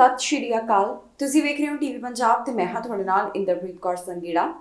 ਸਤਿ ਸ਼੍ਰੀ ਅਕਾਲ। ਤੁਸੀਂ ਵੇਖ ਰਹੇ ਹੋ ਟੀਵੀ ਪੰਜਾਬ ਤੇ ਮੈਂ ਹਾਂ ਤੁਹਾਡੇ ਨਾਲ ਇੰਦਰਪ੍ਰੀਤ ਕੌਰ ਸੰਗੀੜਾ।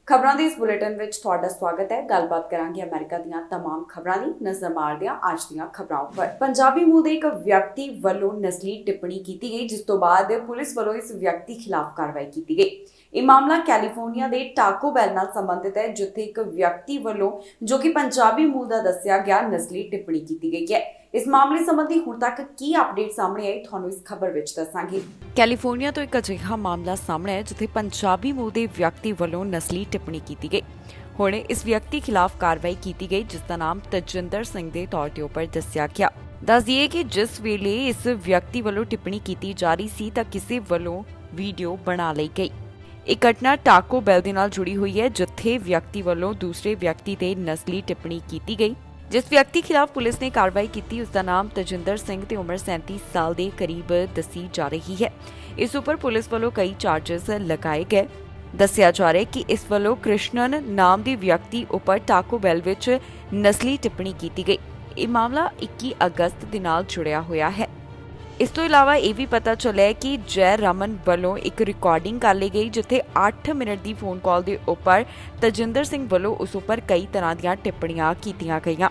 ਖਬਰਾਂ ਦੇ ਇਸ ਬੁਲੇਟਿਨ ਵਿੱਚ ਤੁਹਾਡਾ ਸਵਾਗਤ ਹੈ। ਗੱਲਬਾਤ ਕਰਾਂਗੇ ਅਮਰੀਕਾ ਦੀਆਂ तमाम ਖਬਰਾਂ ਦੀ। ਨਜ਼ਰ ਮਾਰਦੇ ਹਾਂ ਅੱਜ ਦੀਆਂ ਖਬਰਾਂ ਉੱਪਰ। ਪੰਜਾਬੀ ਮੂਲ ਦੇ ਇੱਕ ਵਿਅਕਤੀ ਵੱਲੋਂ ਨਸਲੀ ਟਿੱਪਣੀ ਕੀਤੀ ਗਈ, ਜਿਸ ਤੋਂ ਬਾਅਦ ਪੁਲਿਸ ਵੱਲੋਂ ਇਸ ਵਿਅਕਤੀ ਖਿਲਾਫ ਕਾਰਵਾਈ ਕੀਤੀ ਗਈ। ਇਹ ਮਾਮਲਾ ਕੈਲੀਫੋਰਨੀਆ ਦੇ ਟਾਕੋ ਬੈਲ ਨਾਲ ਸੰਬੰਧਿਤ ਹੈ, ਜਿੱਥੇ ਇੱਕ ਵਿਅਕਤੀ ਵੱਲੋਂ ਜੋ ਕਿ ਪੰਜਾਬੀ ਮੂਲ ਦਾ ਦੱਸਿਆ ਗਿਆ ਨਸਲੀ ਟਿੱਪਣੀ ਕੀਤੀ ਗਈ ਹੈ। ਇਸ ਮਾਮਲੇ ਸੰਬੰਧੀ ਹੁਣ ਤੱਕ ਕੀ ਅਪਡੇਟ ਸਾਹਮਣੇ ਆਈ, ਤੁਹਾਨੂੰ ਇਸ ਖਬਰ ਵਿੱਚ ਦੱਸਾਂਗੇ। ਕੈਲੀਫੋਰਨੀਆ ਤੋਂ ਇੱਕ ਅਜਿਹਾ ਮਾਮਲਾ ਸਾਹਮਣੇ ਆਇਆ ਜਿੱਥੇ ਪੰਜਾਬੀ ਮੂਲ ਦੇ ਵਿਅਕਤੀ ਵੱਲੋਂ ਨਸਲੀ ਟਿੱਪਣੀ ਕੀਤੀ ਗਈ। ਹੁਣ ਇਸ ਵਿਅਕਤੀ ਖਿਲਾਫ ਕਾਰਵਾਈ ਕੀਤੀ ਗਈ, ਜਿਸ ਦਾ ਨਾਮ ਤਜਿੰਦਰ ਸਿੰਘ ਦੇ ਤੌਰ ਤੇ ਉੱਪਰ ਦੱਸਿਆ ਗਿਆ। ਦੱਸ ਦਈਏ ਕਿ ਜਿਸ ਵੇਲੇ ਇਸ ਵਿਅਕਤੀ ਵੱਲੋਂ ਟਿੱਪਣੀ ਕੀਤੀ ਜਾ ਰਹੀ ਸੀ ਤਾਂ ਕਿਸੇ ਵੱਲੋਂ ਵੀਡੀਓ ਬਣਾ ਲਈ ਗਈ। ਇਹ ਘਟਨਾ ਟਾਕੋ ਬੈਲ ਦੇ ਨਾਲ ਜੁੜੀ ਹੋਈ ਹੈ, ਜਿੱਥੇ ਵਿਅਕਤੀ ਵੱਲੋਂ ਦੂਸਰੇ ਵਿਅਕਤੀ ਤੇ ਨਸਲੀ ਟਿੱਪਣੀ ਕੀਤੀ ਗਈ। ਜਿਸ ਵਿਅਕਤੀ ਖਿਲਾਫ ਪੁਲਿਸ ਨੇ ਕਾਰਵਾਈ ਕੀਤੀ ਉਸ ਦਾ ਨਾਮ ਤਜਿੰਦਰ ਸਿੰਘ ਤੇ ਉਮਰ 37 ਸਾਲ ਦੇ ਕਰੀਬ ਦੱਸੀ ਜਾ ਰਹੀ ਹੈ। ਇਸ ਉੱਪਰ ਪੁਲਿਸ ਵੱਲੋਂ ਕਈ ਚਾਰजेस ਲਗਾਏ ਗਏ। ਦੱਸਿਆ ਜਾ ਰਿਹਾ ਹੈ ਕਿ ਇਸ ਵੱਲੋਂ ਕ੍ਰਿਸ਼ਨਨ ਨਾਮ ਦੇ ਵਿਅਕਤੀ ਉੱਪਰ ਟਾਕੋ ਬੈਲ ਵਿੱਚ ਨਸਲੀ ਟਿੱਪਣੀ ਕੀਤੀ ਗਈ। ਇਹ ਮਾਮਲਾ 21 ਅਗਸਤ ਦੇ ਨਾਲ ਜੁੜਿਆ ਹੋਇਆ ਹੈ। ਇਸ ਤੋਂ ਇਲਾਵਾ ਇਹ ਵੀ ਪਤਾ ਚੱਲਿਆ ਕਿ ਜੈ ਰਮਨ ਵੱਲੋਂ ਇੱਕ ਰਿਕਾਰਡਿੰਗ ਕਰ ਲਈ ਗਈ, ਜਿੱਥੇ 8 ਮਿੰਟ ਦੀ ਫੋਨ ਕਾਲ ਦੇ ਉੱਪਰ ਤਜਿੰਦਰ ਸਿੰਘ ਵੱਲੋਂ ਉਸ ਉੱਪਰ ਕਈ ਤਰ੍ਹਾਂ ਦੀਆਂ ਟਿੱਪਣੀਆਂ ਕੀਤੀਆਂ ਗਈਆਂ।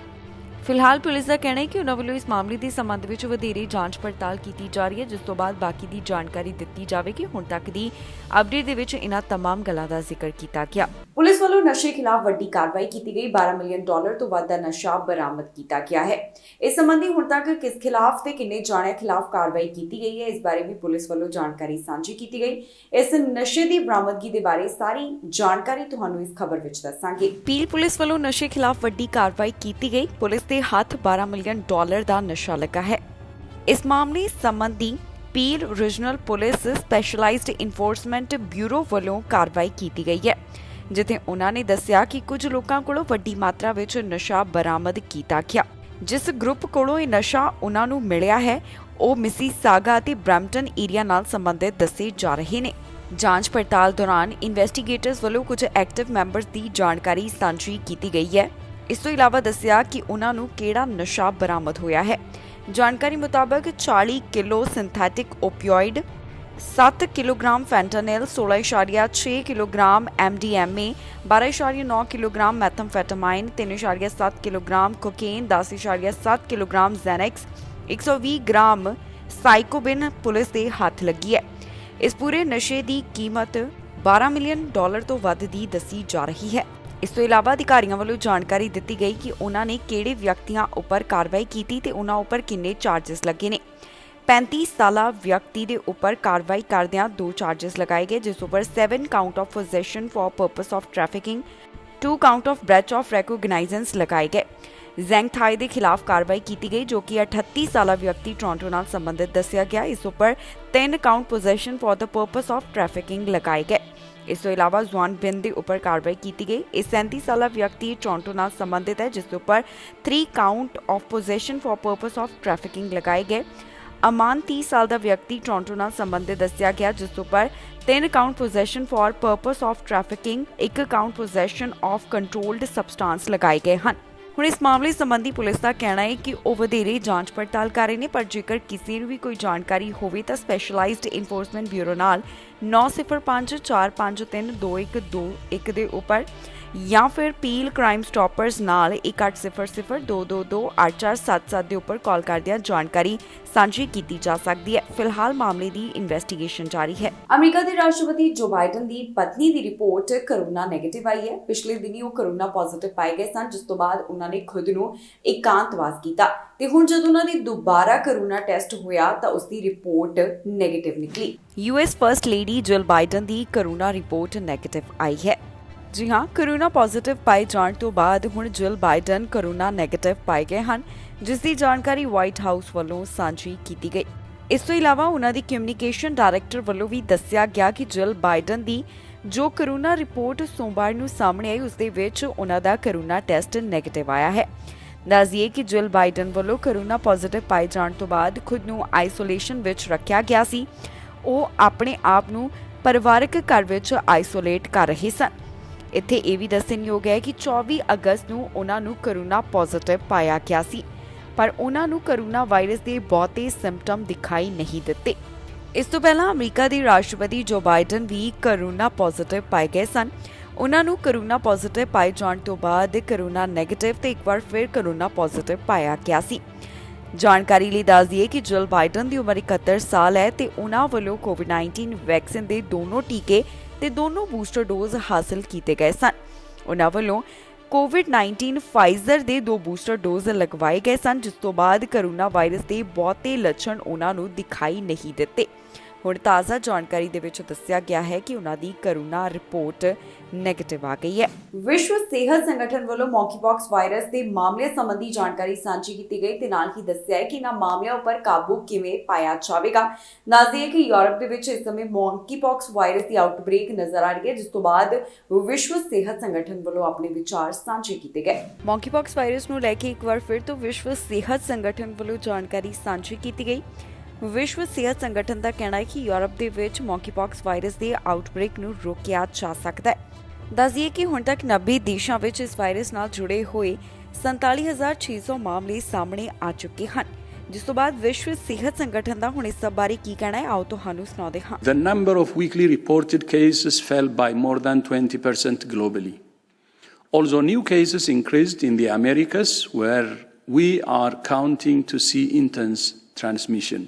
ਫਿਲਹਾਲ ਪੁਲਿਸ ਦਾ ਕਹਿਣਾ ਹੈ ਕਿ ਉਹਨਾਂ ਵੱਲੋਂ ਇਸ ਮਾਮਲੇ ਦੇ ਸੰਬੰਧ ਵਿੱਚ ਵਧੇਰੇ ਜਾਂਚ ਪੜਤਾਲ ਕੀਤੀ ਜਾ ਰਹੀ ਹੈ, ਜਿਸ ਤੋਂ ਬਾਅਦ ਬਾਕੀ ਦੀ ਜਾਣਕਾਰੀ ਦਿੱਤੀ ਜਾਵੇਗੀ। ਹੁਣ ਤੱਕ ਦੀ ਅਪਡੇਟ ਦੇ ਵਿੱਚ ਇਹਨਾਂ तमाम ਗੱਲਾਂ ਦਾ ਜ਼ਿਕਰ ਕੀਤਾ ਗਿਆ। ਪੁਲਿਸ ਵੱਲੋਂ ਨਸ਼ੇ ਖਿਲਾਫ ਵੱਡੀ ਕਾਰਵਾਈ ਕੀਤੀ ਗਈ। $12 ਮਿਲੀਅਨ ਤੋਂ ਵੱਧ ਦਾ ਨਸ਼ਾ ਬਰਾਮਦ ਕੀਤਾ ਗਿਆ ਹੈ। ਇਸ ਸੰਬੰਧੀ ਹੁਣ ਤੱਕ ਕਿਸ ਖਿਲਾਫ ਤੇ ਕਿੰਨੇ ਜਾਣਿਆਂ ਖਿਲਾਫ ਕਾਰਵਾਈ ਕੀਤੀ ਗਈ ਹੈ, ਇਸ ਬਾਰੇ ਵੀ ਪੁਲਿਸ ਵੱਲੋਂ ਜਾਣਕਾਰੀ ਸਾਂਝੀ ਕੀਤੀ ਗਈ। ਇਸ ਨਸ਼ੇ ਦੀ ਬਰਾਮਦਗੀ ਦੇ ਬਾਰੇ ਸਾਰੀ ਜਾਣਕਾਰੀ ਤੁਹਾਨੂੰ ਇਸ ਖਬਰ ਵਿੱਚ ਦੱਸਾਂਗੇ। ਪੀਲ ਪੁਲਿਸ ਵੱਲੋਂ ਨਸ਼ੇ ਖਿਲਾਫ ਵੱਡੀ ਕਾਰਵਾਈ ਕੀਤੀ ਗਈ। ਪੁਲਿਸ ਦੇ ਹੱਥ $12 ਮਿਲੀਅਨ ਦਾ ਨਸ਼ਾ ਲੱਗਾ ਹੈ। ਇਸ ਮਾਮਲੇ ਸੰਬੰਧੀ peel regional police specialised enforcement bureau ਵੱਲੋਂ ਕਾਰਵਾਈ ਕੀਤੀ ਗਈ ਹੈ, ਜਿੱਥੇ ਉਹਨਾਂ ਨੇ ਦੱਸਿਆ ਕਿ ਕੁਝ ਲੋਕਾਂ ਕੋਲੋਂ ਵੱਡੀ ਮਾਤਰਾ ਵਿੱਚ ਨਸ਼ਾ ਬਰਾਮਦ ਕੀਤਾ ਗਿਆ। ਜਿਸ ਗਰੁੱਪ ਕੋਲੋਂ ਇਹ ਨਸ਼ਾ ਉਹਨਾਂ ਨੂੰ ਮਿਲਿਆ ਹੈ ਉਹ ਮਿਸੀਸਾਗਾ ਅਤੇ ਬ੍ਰੈਂਪਟਨ ਏਰੀਆ ਨਾਲ ਸੰਬੰਧਿਤ ਦੱਸੇ ਜਾ ਰਹੇ ਨੇ। ਜਾਂਚ ਪੜਤਾਲ ਦੌਰਾਨ ਇਨਵੈਸਟੀਗੇਟਰਸ ਵੱਲੋਂ ਕੁਝ ਐਕਟਿਵ ਮੈਂਬਰਸ ਦੀ ਜਾਣਕਾਰੀ ਸਾਂਝੀ ਕੀਤੀ ਗਈ ਹੈ। ਇਸ ਤੋਂ ਇਲਾਵਾ ਦੱਸਿਆ ਕਿ ਉਹਨਾਂ ਨੂੰ ਕਿਹੜਾ ਨਸ਼ਾ ਬਰਾਮਦ ਹੋਇਆ ਹੈ। ਜਾਣਕਾਰੀ ਮੁਤਾਬਕ 40 kilo synthetic opioid, 7 kilogram fentanyl, 16.6 kilogram MDMA, 12.9 kilogram methamphetamine, 3.7 kilogram cocaine, 10.7 kilogram Xanax, 120 gram psilocybin police ਦੇ ਹੱਥ ਲੱਗੀ ਹੈ। ਇਸ ਪੂਰੇ ਨਸ਼ੇ ਦੀ ਕੀਮਤ $12 ਮਿਲੀਅਨ ਤੋਂ ਵੱਧ ਦੀ ਦੱਸੀ ਜਾ ਰਹੀ ਹੈ। ਇਸ ਤੋਂ ਇਲਾਵਾ ਅਧਿਕਾਰੀਆਂ ਵੱਲੋਂ ਜਾਣਕਾਰੀ ਦਿੱਤੀ ਗਈ ਕਿ ਉਹਨਾਂ ਨੇ ਕਿਹੜੇ ਵਿਅਕਤੀਆਂ ਉੱਪਰ ਕਾਰਵਾਈ ਕੀਤੀ ਤੇ ਉਹਨਾਂ ਉੱਪਰ ਕਿੰਨੇ ਚਾਰजेस ਲੱਗੇ ਨੇ। 35 ਸਾਲਾ ਵਿਅਕਤੀ ਦੇ ਉੱਪਰ ਕਾਰਵਾਈ ਕਰਦਿਆਂ 2 ਚਾਰजेस ਲਗਾਏ ਗਏ, ਜਿਸ ਉੱਪਰ 7 count of possession for purpose of trafficking, 2 count of breach of recognizance ਲਗਾਏ ਗਏ। ਜ਼ੈਂਗਥਾਈ ਦੇ ਖਿਲਾਫ ਕਾਰਵਾਈ ਕੀਤੀ ਗਈ, ਜੋ ਕਿ 38 ਸਾਲਾ ਵਿਅਕਤੀ ਟੋਰਾਂਟੋ ਨਾਲ ਸੰਬੰਧਿਤ ਦੱਸਿਆ ਗਿਆ। ਇਸ ਉੱਪਰ 3 count possession for the purpose of trafficking ਲਗਾਏ ਗਏ। ਇਸ ਤੋਂ ਇਲਾਵਾ ਜ਼ੁਆਨ ਬਿਨ ਦੇ ਉੱਪਰ ਕਾਰਵਾਈ ਕੀਤੀ ਗਈ। ਇਹ 37 ਸਾਲਾ ਵਿਅਕਤੀ ਟੋਰਾਂਟੋ ਨਾਲ ਸੰਬੰਧਿਤ ਹੈ, ਜਿਸ ਉੱਪਰ 3 count of possession for purpose of trafficking ਲਗਾਏ ਗਏ। ਅਮਾਨ 30 ਸਾਲ ਦਾ ਵਿਅਕਤੀ ਟੋਰਾਂਟੋ ਨਾਲ ਸੰਬੰਧਿਤ ਦੱਸਿਆ ਗਿਆ, ਜਿਸ ਉੱਪਰ 3 count possession for purpose of trafficking, 1 count possession of controlled substance ਲਗਾਏ ਗਏ ਹਨ। ਹੁਣ ਇਸ ਮਾਮਲੇ ਸੰਬੰਧੀ ਪੁਲਿਸ ਦਾ ਕਹਿਣਾ ਹੈ ਕਿ ਉਹ ਵਧੇਰੇ ਜਾਂਚ ਪੜਤਾਲ ਕਰ ਰਹੇ ਨੇ, ਪਰ ਜੇਕਰ ਕਿਸੇ ਨੂੰ ਵੀ ਕੋਈ ਜਾਣਕਾਰੀ ਹੋਵੇ ਤਾਂ ਸਪੈਸ਼ਲਾਈਜ਼ਡ ਇਨਫੋਰਸਮੈਂਟ ਬਿਊਰੋ ਨਾਲ 9054532121 ਦੇ ਉੱਪਰ ਜਾਂ ਫਿਰ ਪੀਲ ਕ੍ਰਾਈਮ ਸਟਾਪਰਸ ਨਾਲ 1800222847 ਦੇ ਉੱਪਰ ਕਾਲ ਕਰਦਿਆਂ ਜਾਣਕਾਰੀ ਸਾਂਝੀ ਕੀਤੀ ਜਾ ਸਕਦੀ ਹੈ। ਫਿਲਹਾਲ ਮਾਮਲੇ ਦੀ ਇਨਵੈਸਟੀਗੇਸ਼ਨ ਜਾਰੀ ਹੈ। ਅਮਰੀਕਾ ਦੇ ਰਾਸ਼ਟਰਪਤੀ ਜੋ ਬਾਈਡਨ ਦੀ ਪਤਨੀ ਦੀ ਰਿਪੋਰਟ ਕੋਰੋਨਾ ਨੈਗੇਟਿਵ ਆਈ ਹੈ। ਪਿਛਲੇ ਦਿਨੀ ਉਹ ਕੋਰੋਨਾ ਪੋਜ਼ਿਟਿਵ ਪਾਏ ਗਏ ਸਨ, ਜਿਸ ਤੋਂ ਬਾਅਦ ਉਹਨਾਂ ਨੇ ਖੁਦ ਨੂੰ ਇਕਾਂਤਵਾਸ ਕੀਤਾ ਤੇ ਹੁਣ ਜਦੋਂ ਉਹਨਾਂ ਦੀ ਦੁਬਾਰਾ ਕੋਰੋਨਾ ਟੈਸਟ ਹੋਇਆ ਤਾਂ ਉਸ ਦੀ ਰਿਪੋਰਟ ਨੈਗੇਟਿਵ ਨਿਕਲੀ। ਯੂਐਸ ਫਰਸਟ ਲੇਡੀ ਜਿਲ ਬਾਈਡਨ ਦੀ ਕੋਰੋਨਾ ਰਿਪੋਰਟ ਨੈਗੇਟਿਵ ਆਈ ਹੈ। ਜੀ ਹਾਂ, ਕੋਰੋਨਾ ਪੋਜ਼ਿਟਿਵ ਪਾਏ ਜਾਣ ਤੋਂ ਬਾਅਦ ਹੁਣ ਜਿਲ ਬਾਈਡਨ ਕੋਰੋਨਾ ਨੈਗੇਟਿਵ ਪਾਏ ਗਏ ਹਨ, ਜਿਸ ਦੀ ਜਾਣਕਾਰੀ ਵਾਈਟ ਹਾਊਸ ਵੱਲੋਂ ਸਾਂਝੀ ਕੀਤੀ ਗਈ। ਇਸ ਤੋਂ ਇਲਾਵਾ ਉਹਨਾਂ ਦੀ ਕਮਿਊਨੀਕੇਸ਼ਨ ਡਾਇਰੈਕਟਰ ਵੱਲੋਂ ਵੀ ਦੱਸਿਆ ਗਿਆ ਕਿ ਜਿਲ ਬਾਈਡਨ ਦੀ ਜੋ ਕੋਰੋਨਾ ਰਿਪੋਰਟ ਸੋਮਵਾਰ ਨੂੰ ਸਾਹਮਣੇ ਆਈ, ਉਸ ਦੇ ਵਿੱਚ ਉਹਨਾਂ ਦਾ ਕੋਰੋਨਾ ਟੈਸਟ ਨੈਗੇਟਿਵ ਆਇਆ ਹੈ। ਦੱਸ ਦਈਏ ਕਿ ਜਿਲ ਬਾਈਡਨ ਵੱਲੋਂ ਕੋਰੋਨਾ ਪੋਜ਼ਿਟਿਵ ਪਾਏ ਜਾਣ ਤੋਂ ਬਾਅਦ ਖੁਦ ਨੂੰ ਆਈਸੋਲੇਸ਼ਨ ਵਿੱਚ ਰੱਖਿਆ ਗਿਆ ਸੀ। ਉਹ ਆਪਣੇ ਆਪ ਨੂੰ ਪਰਿਵਾਰਕ ਘਰ ਵਿੱਚ ਆਈਸੋਲੇਟ ਕਰ ਰਹੇ ਸਨ। ਇੱਥੇ ਇਹ ਵੀ ਦੱਸਣਯੋਗ ਹੈ ਕਿ 24 ਅਗਸਤ ਨੂੰ ਉਹਨਾਂ ਨੂੰ ਕੋਰੋਨਾ ਪੋਜ਼ਿਟਿਵ ਪਾਇਆ ਗਿਆ ਸੀ, ਪਰ ਉਹਨਾਂ ਨੂੰ ਕੋਰੋਨਾ ਵਾਇਰਸ ਦੇ ਬਹੁਤੇ ਸਿੰਪਟਮ ਦਿਖਾਈ ਨਹੀਂ ਦਿੱਤੇ। ਇਸ ਤੋਂ ਪਹਿਲਾਂ ਅਮਰੀਕਾ ਦੇ ਰਾਸ਼ਟਰਪਤੀ ਜੋ ਬਾਈਡਨ ਵੀ ਕੋਰੋਨਾ ਪੋਜ਼ਿਟਿਵ ਪਾਏ ਗਏ ਸਨ। ਉਹਨਾਂ ਨੂੰ ਕੋਰੋਨਾ ਪੋਜ਼ਿਟਿਵ ਪਾਏ ਜਾਣ ਤੋਂ ਬਾਅਦ ਕੋਰੋਨਾ ਨੈਗੇਟਿਵ ਤੇ ਇੱਕ ਵਾਰ ਫਿਰ ਕੋਰੋਨਾ ਪੋਜ਼ਿਟਿਵ ਪਾਇਆ ਗਿਆ ਸੀ। ਜਾਣਕਾਰੀ ਲਈ ਦੱਸ ਦਈਏ ਕਿ ਜਿਲ ਬਾਈਡਨ ਦੀ ਉਮਰ 71 ਸਾਲ ਹੈ ਤੇ ਉਹਨਾਂ ਵੱਲੋਂ ਕੋਵਿਡ-19 ਵੈਕਸੀਨ ਦੇ ਦੋਨੋਂ ਟੀਕੇ ਤੇ ਦੋਨੋਂ ਬੂਸਟਰ ਡੋਜ਼ ਹਾਸਲ ਕੀਤੇ ਗਏ ਸਨ। ਉਹਨਾਂ ਵੱਲੋਂ ਕੋਵਿਡ-19 ਫਾਈਜ਼ਰ ਦੇ 2 ਬੂਸਟਰ ਡੋਜ਼ ਲਗਵਾਏ ਗਏ ਸਨ, ਜਿਸ ਤੋਂ ਬਾਅਦ ਕੋਰੋਨਾ ਵਾਇਰਸ ਦੇ ਬਹੁਤੇ ਲੱਛਣ ਉਹਨਾਂ ਨੂੰ ਦਿਖਾਈ ਨਹੀਂ ਦਿੱਤੇ। ਹੁਣ ਤਾਜ਼ਾ ਜਾਣਕਾਰੀ ਦੇ ਵਿੱਚ ਦੱਸਿਆ ਗਿਆ ਹੈ ਕਿ ਉਹਨਾਂ ਦੀ ਕੋਰੋਨਾ ਰਿਪੋਰਟ ਨੈਗੇਟਿਵ ਆ ਗਈ ਹੈ। ਵਿਸ਼ਵ ਸਿਹਤ ਸੰਗਠਨ ਵੱਲੋਂ ਮੌਂਕੀਪੌਕਸ ਵਾਇਰਸ ਦੇ ਮਾਮਲੇ ਸੰਬੰਧੀ ਜਾਣਕਾਰੀ ਸਾਂਝੀ ਕੀਤੀ ਗਈ ਤੇ ਨਾਲ ਹੀ ਦੱਸਿਆ ਹੈ ਕਿ ਇਹਨਾਂ ਮਾਮਲਿਆਂ ਉੱਪਰ ਕਾਬੂ ਕਿਵੇਂ ਪਾਇਆ ਜਾਵੇਗਾ। ਦੱਸਦੇ ਕਿ ਯੂਰਪ ਦੇ ਵਿੱਚ ਇਸ ਸਮੇਂ ਮੌਂਕੀਪੌਕਸ ਵਾਇਰਸ ਦੀ ਆਊਟਬ੍ਰੇਕ ਨਜ਼ਰ ਆ ਰਹੀ ਹੈ, ਜਿਸ ਤੋਂ ਬਾਅਦ ਵਿਸ਼ਵ ਸਿਹਤ ਸੰਗਠਨ ਵੱਲੋਂ ਆਪਣੇ ਵਿਚਾਰ ਸਾਂਝੇ ਕੀਤੇ ਗਏ। ਮੌਂਕੀਪੌਕਸ ਵਾਇਰਸ ਨੂੰ ਲੈ ਕੇ ਇੱਕ ਵਾਰ ਫਿਰ ਤੋਂ ਵਿਸ਼ਵ ਸਿਹਤ ਸੰਗਠਨ ਵੱਲੋਂ ਜਾਣਕਾਰੀ ਸਾਂਝੀ ਕੀਤੀ ਗਈ। ਵਿਸ਼ਵ ਸਿਹਤ ਸੰਗਠਨ ਦਾ ਕਹਿਣਾ ਹੈ ਕਿ ਯੂਰਪ ਦੇ ਵਿੱਚ ਮੌਂਕੀਪੌਕਸ ਵਾਇਰਸ ਦੇ ਆਊਟਬ੍ਰੇਕ ਨੂੰ ਰੋਕਿਆ ਜਾ ਸਕਦਾ ਹੈ। ਦੱਸਦੀਏ ਕਿ ਹੁਣ ਤੱਕ 90 ਦੇਸ਼ਾਂ ਵਿੱਚ ਇਸ ਵਾਇਰਸ ਨਾਲ ਜੁੜੇ ਹੋਏ 47,600 ਮਾਮਲੇ ਸਾਹਮਣੇ ਆ ਚੁੱਕੇ ਹਨ, ਜਿਸ ਤੋਂ ਬਾਅਦ ਵਿਸ਼ਵ ਸਿਹਤ ਸੰਗਠਨ ਦਾ ਹੁਣ ਇਸ ਸਭ ਬਾਰੇ ਕੀ ਕਹਿਣਾ ਹੈ, ਆਓ ਤੁਹਾਨੂੰ ਸੁਣਾਉਂਦੇ ਹਾਂ। The number of weekly reported cases fell by more than 20% globally. Although new cases increased in the Americas, where we are counting to see intense transmission.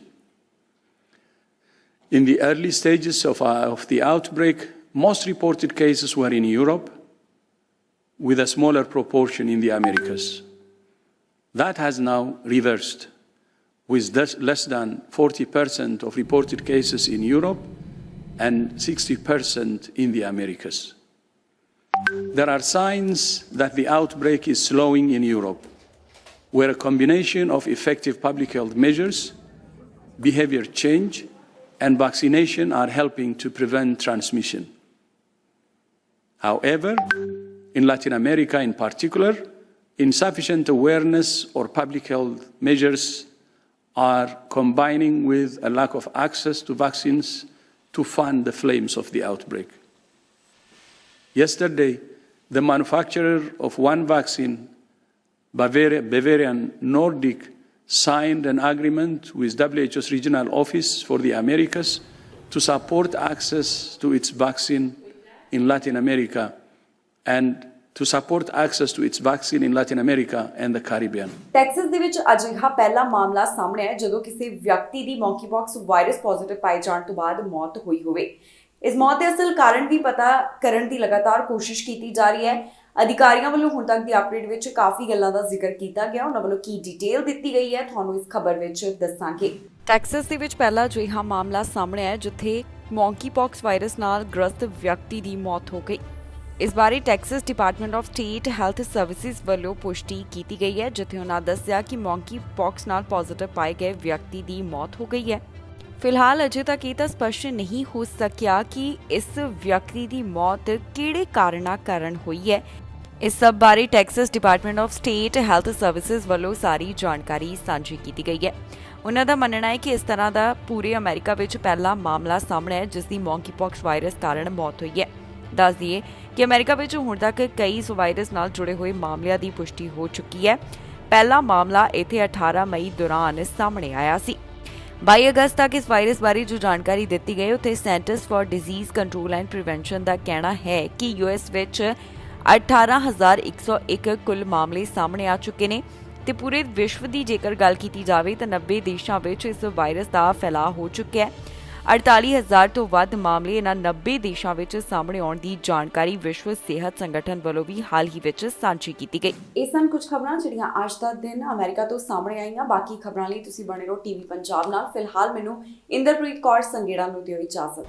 In the early stages of the outbreak, most reported cases were in Europe, with a smaller proportion in the Americas. That has now reversed, with less than 40% of reported cases in Europe and 60% in the Americas. There are signs that the outbreak is slowing in Europe, where a combination of effective public health measures, behavior change, and vaccination are helping to prevent transmission. However, in Latin America in particular, insufficient awareness or public health measures are combining with a lack of access to vaccines to fan the flames of the outbreak. Yesterday, the manufacturer of one vaccine, Bavarian Nordic, signed an agreement with WHO's regional office for the Americas to support access to its vaccine in Latin America and to support access to its vaccine in Latin America and the Caribbean. Texas ਦੇ ਵਿੱਚ ਅਜਿਹਾ ਪਹਿਲਾ ਮਾਮਲਾ ਸਾਹਮਣੇ ਆਇਆ ਜਦੋਂ ਕਿਸੇ ਵਿਅਕਤੀ ਦੀ ਮੌਂਕੀਪੌਕਸ ਵਾਇਰਸ ਪੋਜ਼ਿਟਿਵ ਪਾਏ ਜਾਣ ਤੋਂ ਬਾਅਦ ਮੌਤ ਹੋਈ ਹੋਵੇ। ਇਸ ਮੌਤ ਦੇ ਅਸਲ ਕਾਰਨ ਵੀ ਪਤਾ ਕਰਨ ਦੀ ਲਗਾਤਾਰ ਕੋਸ਼ਿਸ਼ ਕੀਤੀ ਜਾ ਰਹੀ ਹੈ। ਅਧਿਕਾਰੀਆਂ ਵੱਲੋਂ ਹੁਣ ਤੱਕ ਦੀ ਅਪਡੇਟ ਵਿੱਚ ਕਾਫੀ ਗੱਲਾਂ ਦਾ ਜ਼ਿਕਰ ਕੀਤਾ ਗਿਆ। ਉਹਨਾਂ ਵੱਲੋਂ ਕੀ ਡਿਟੇਲ ਦਿੱਤੀ ਗਈ ਹੈ ਤੁਹਾਨੂੰ ਇਸ ਖਬਰ ਵਿੱਚ ਦੱਸਾਂਗੇ। ਟੈਕਸਸ ਦੇ ਵਿੱਚ ਪਹਿਲਾ ਅਜਿਹਾ ਮਾਮਲਾ ਸਾਹਮਣੇ ਆਇਆ ਜਿੱਥੇ ਮੌਂਕੀਪੌਕਸ ਵਾਇਰਸ ਨਾਲ ਗ੍ਰਸਤ ਵਿਅਕਤੀ ਦੀ ਮੌਤ ਹੋ ਗਈ। ਇਸ ਬਾਰੇ Texas department of state health services ਵੱਲੋਂ ਪੁਸ਼ਟੀ ਕੀਤੀ ਗਈ ਹੈ, ਜਿੱਥੇ ਉਹਨਾਂ ਦੱਸਿਆ ਕਿ ਮੌਂਕੀਪੌਕਸ ਨਾਲ ਪੋਜ਼ਿਟਿਵ ਪਾਏ ਗਏ ਵਿਅਕਤੀ ਦੀ ਮੌਤ ਹੋ ਗਈ ਹੈ। ਫਿਲਹਾਲ ਅਜੇ ਤੱਕ ਇਹ ਤਾਂ ਸਪਸ਼ਟ ਨਹੀਂ ਹੋ ਸਕਿਆ ਕਿ ਇਸ ਵਿਅਕਤੀ ਦੀ ਮੌਤ ਕਿਹੜੇ ਕਾਰਨਾਂ ਕਾਰਨ ਹੋਈ ਹੈ। ਇਸ ਸਭ ਬਾਰੇ Texas department of state health services ਵੱਲੋਂ ਸਾਰੀ ਜਾਣਕਾਰੀ ਸਾਂਝੀ ਕੀਤੀ ਗਈ ਹੈ। ਉਹਨਾਂ ਦਾ ਮੰਨਣਾ ਹੈ ਕਿ ਇਸ ਤਰ੍ਹਾਂ ਦਾ ਪੂਰੇ ਅਮਰੀਕਾ ਵਿੱਚ ਪਹਿਲਾ ਮਾਮਲਾ ਸਾਹਮਣੇ ਹੈ ਜਿਸ ਦੀ ਮੌਂਕੀਪੌਕਸ ਵਾਇਰਸ ਕਾਰਨ ਮੌਤ ਹੋਈ ਹੈ। ਦੱਸ ਦਈਏ ਕਿ ਅਮਰੀਕਾ ਵਿੱਚ ਹੁਣ ਤੱਕ ਕਈ ਇਸ ਵਾਇਰਸ ਨਾਲ ਜੁੜੇ ਹੋਏ ਮਾਮਲਿਆਂ ਦੀ ਪੁਸ਼ਟੀ ਹੋ ਚੁੱਕੀ ਹੈ। ਪਹਿਲਾ ਮਾਮਲਾ ਇੱਥੇ 18 ਮਈ ਦੌਰਾਨ ਸਾਹਮਣੇ ਆਇਆ ਸੀ। 22 ਅਗਸਤ ਤੱਕ ਇਸ ਵਾਇਰਸ ਬਾਰੇ ਜੋ ਜਾਣਕਾਰੀ ਦਿੱਤੀ ਗਈ ਉੱਥੇ Centers for Disease Control and Prevention ਦਾ ਕਹਿਣਾ ਹੈ ਕਿ ਯੂਐਸ ਵਿੱਚ 18,101 ਕੁੱਲ ਮਾਮਲੇ ਸਾਹਮਣੇ ਆ ਚੁੱਕੇ ਨੇ ਤੇ ਪੂਰੇ ਵਿਸ਼ਵ ਦੀ ਜੇਕਰ ਗੱਲ ਕੀਤੀ ਜਾਵੇ ਤਾਂ 90 ਦੇਸ਼ਾਂ ਵਿੱਚ ਇਸ ਵਾਇਰਸ ਦਾ ਫੈਲਾਅ ਹੋ ਚੁੱਕਿਆ ਹੈ। 48,000 ਤੋਂ ਵੱਧ ਮਾਮਲੇ ਇਹਨਾਂ 90 ਦੇਸ਼ਾਂ ਵਿੱਚ ਸਾਹਮਣੇ ਆਉਣ ਦੀ ਜਾਣਕਾਰੀ ਵਿਸ਼ਵ ਸਿਹਤ ਸੰਗਠਨ ਵੱਲੋਂ ਵੀ ਹਾਲ ਹੀ ਵਿੱਚ ਸਾਂਝੀ ਕੀਤੀ ਗਈ। ਇਹ ਸਨ ਕੁਝ ਖਬਰਾਂ ਜਿਹੜੀਆਂ ਅੱਜ ਦਾ ਦਿਨ ਅਮਰੀਕਾ ਤੋਂ ਸਾਹਮਣੇ ਆਈਆਂ। ਬਾਕੀ ਖਬਰਾਂ ਲਈ ਤੁਸੀਂ ਬਣੇ ਰਹੋ ਟੀਵੀ ਪੰਜਾਬ ਨਾਲ। ਫਿਲਹਾਲ ਮੈਨੂੰ ਇੰਦਰਪ੍ਰੀਤ ਕੌਰ ਸੰਗੇੜਾ ਨੂੰ ਦਿਓ ਇਜਾਜ਼ਤ।